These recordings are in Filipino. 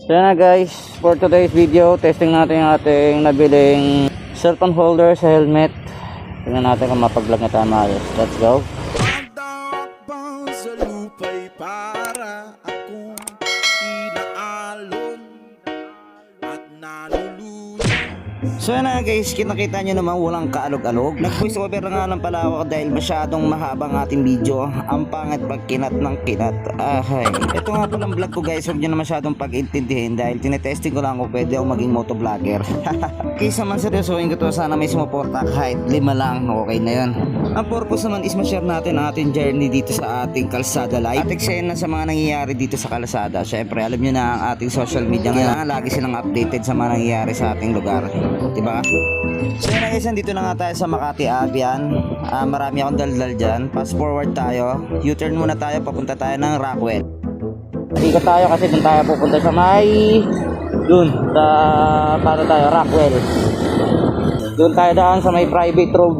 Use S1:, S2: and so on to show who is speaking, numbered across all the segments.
S1: So yan na guys, for today's video, testing natin yung ating nabiling cellphone holder sa helmet. Tingnan natin kung mapag-vlog na tayo maayos. Let's go.
S2: Pagdakbang sa lupa'y para akong inaalon at nalulunod.
S3: So yan na guys, nakita nyo naman walang kaalog-alog. Nag-voice over na nga lang pala ako dahil masyadong mahabang ating video. Ang pangit pag kinat ng kinat. Ahay. Ito nga palang vlog ko guys, huwag nyo na masyadong pag-intindihin dahil tinetesting ko lang kung pwede ako maging motovlogger. Kaysa man seryosohin ko to, sana may sumuporta kahit 5 lang, okay na yun. Ang purpose naman is ma-share natin ang ating journey dito sa ating kalsada life at eksena sa mga nangyayari dito sa kalsada. Syempre alam nyo na ang ating social media ngayon, lagi silang updated sa mga nangyayari sa ating lugar, diba? So yun na guys, nandito na nga tayo sa Makati Avian. Marami akong daldal dyan. Fast forward tayo, U-turn muna tayo, papunta tayo ng Rockwell.
S1: Ikot tayo kasi dun tayo pupunta sa dun sa paano tayo, Rockwell. Dun tayo daan sa may private road.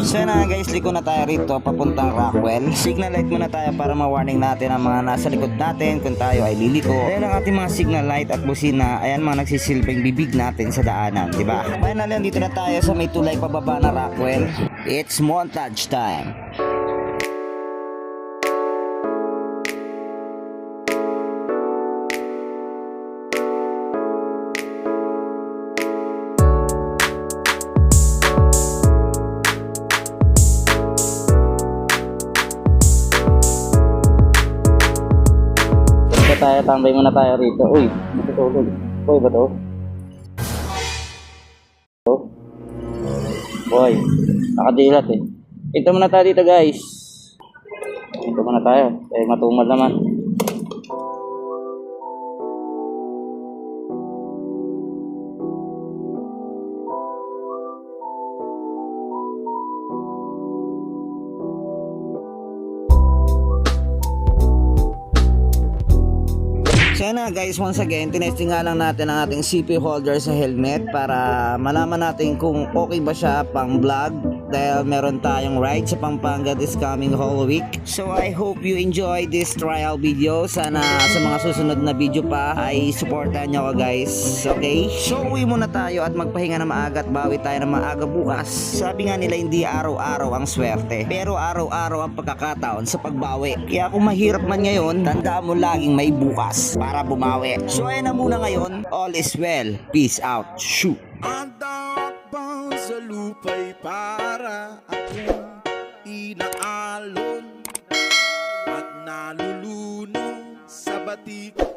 S3: So yun na guys, liko na tayo rito papuntang Rockwell. Signal light muna tayo para ma-warning natin ang mga nasa likod natin kung tayo ay liliko. Ayan ang ating mga signal light at busina. Ayan mga nagsisilbing bibig natin sa daanan, diba? Finally, dito na tayo sa may tulay pababa na Rockwell. It's montage time.
S1: Tayo, tambay muna tayo rito. Uy, matutulog. Uy, ba to? Boy, nakadilat eh. Ito muna tayo dito guys. Ito muna tayo. Matumal naman.
S3: So yan na guys, once again, tinesting nga lang natin ang ating CP holder sa helmet para malaman natin kung okay ba siya pang vlog dahil meron tayong ride sa Pampanga this coming whole week. So I hope you enjoy this trial video. Sana sa mga susunod na video pa ay supportan nyo ko guys. Okay? So uwi muna tayo at magpahinga na maaga at bawi tayo na maaga bukas. Sabi nga nila hindi araw-araw ang swerte, pero araw-araw ang pagkakataon sa pagbawi. Kaya kung mahirap man ngayon, tandaan mo laging may bukas para bumawi. So ayun na muna ngayon. All is well. Peace out. Shoot.
S2: Ang dakbang sa lupa'y para